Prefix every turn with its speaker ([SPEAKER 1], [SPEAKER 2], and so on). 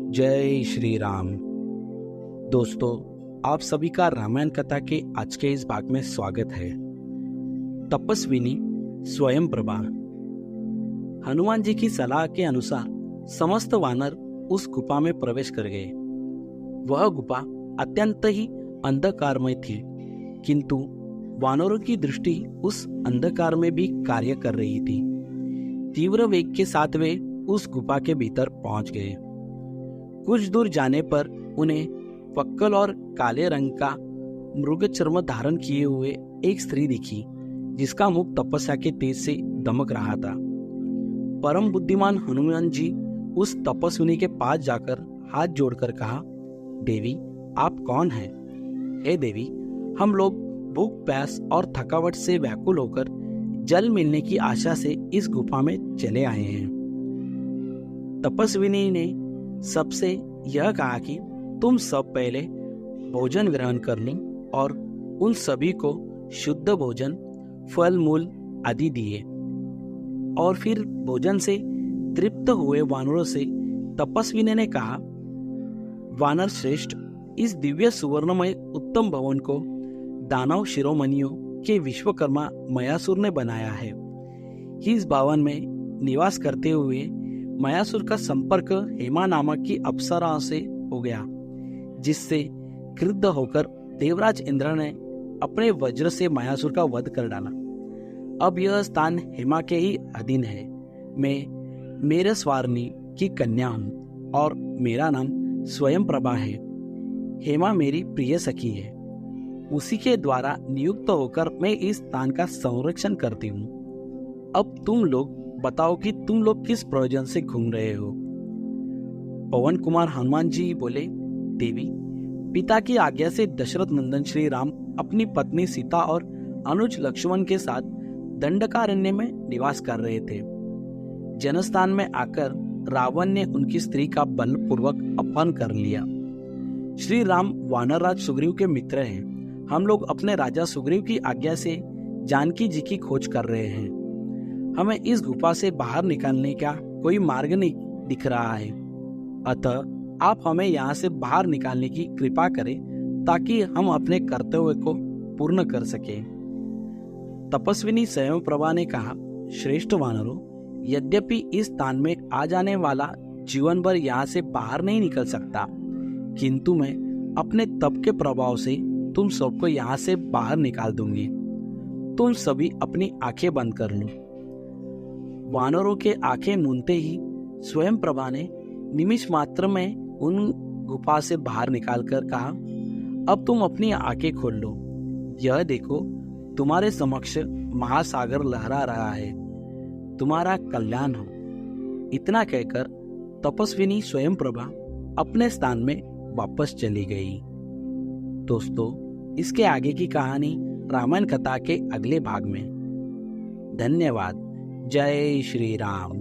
[SPEAKER 1] जय श्री राम। दोस्तों, आप सभी का रामायण कथा के आज के इस भाग में स्वागत है। तपस्विनी स्वयं प्रभा। हनुमान जी की सलाह के अनुसार समस्त वानर उस गुफा में प्रवेश कर गए। वह गुफा अत्यंत ही अंधकारमय थी, किंतु वानरों की दृष्टि उस अंधकार में भी कार्य कर रही थी। तीव्र वेग के साथ वे उस गुफा के भीतर पहुंच गए। कुछ दूर जाने पर उन्हें पक्कल और काले रंग का मृग चर्म धारण किए हुए एक स्त्री दिखी, जिसका मुख तपस्या के तेज से दमक रहा था। परम बुद्धिमान हनुमान जी उस तपस्विनी के पास जाकर हाथ जोड़कर कहा, देवी, आप कौन हैं? हे देवी, हम लोग भूख, प्यास और थकावट से व्याकुल होकर जल मिलने की आशा से इस गुफा में चले आए हैं। तपस्विनी ने सबसे यह कहा कि तुम सब पहले भोजन ग्रहण कर लो और उन सभी को शुद्ध भोजन, फल मूल आदि दिए। और फिर भोजन से तृप्त हुए वानरों से तपस्विनी ने कहा, वानर श्रेष्ठ, इस दिव्य सुवर्णमय उत्तम भवन को दानव शिरोमणियों के विश्वकर्मा मयासुर ने बनाया है। इस भवन में निवास करते हुए मयासुर का संपर्क हेमा नामक की अप्सरा से हो गया, जिससे क्रुद्ध होकर देवराज इंद्र ने अपने वज्र से मयासुर का वध कर डाला। अब यह स्थान हेमा के ही अधीन है। मैं मेरे स्वारनी की कन्या हूँ और मेरा नाम स्वयं प्रभा है। हेमा मेरी प्रिय सखी है। उसी के द्वारा नियुक्त होकर मैं इस स्थान का संरक्षण करती हूँ। अब तुम लोग बताओ कि तुम लोग किस प्रयोजन से घूम रहे हो? पवन कुमार हनुमान जी बोले, देवी, पिता की आज्ञा से दशरथ नंदन श्री राम अपनी पत्नी सीता और अनुज लक्ष्मण के साथ दंडकारण्य में निवास कर रहे थे। जनस्थान में आकर रावण ने उनकी स्त्री का बलपूर्वक अपहरण कर लिया। श्री राम वानरराज सुग्रीव के मित्र हैं। हम लोग अपने राजा सुग्रीव की आज्ञा से जानकी जी की खोज कर रहे हैं। हमें इस गुफा से बाहर निकालने का कोई मार्ग नहीं दिख रहा है, अतः आप हमें यहाँ से बाहर निकालने की कृपा करें ताकि हम अपने कर्तव्य को पूर्ण कर सकें। तपस्विनी स्वयं प्रभा ने कहा, श्रेष्ठ वानरों, यद्यपि इस स्थान में आ जाने वाला जीवन भर यहाँ से बाहर नहीं निकल सकता, किंतु मैं अपने तप के प्रभाव से तुम सबको यहाँ से बाहर निकाल दूंगी। तुम सभी अपनी आंखें बंद कर लो। वानरों के आंखें मूंदते ही स्वयं प्रभा ने निमिष मात्र में उन गुफा से बाहर निकालकर कहा, अब तुम अपनी आंखें खोल लो। यह देखो, तुम्हारे समक्ष महासागर लहरा रहा है। तुम्हारा कल्याण हो। इतना कहकर तपस्विनी स्वयं प्रभा अपने स्थान में वापस चली गई। दोस्तों, इसके आगे की कहानी रामायण कथा के अगले भाग में। धन्यवाद। जय श्री राम।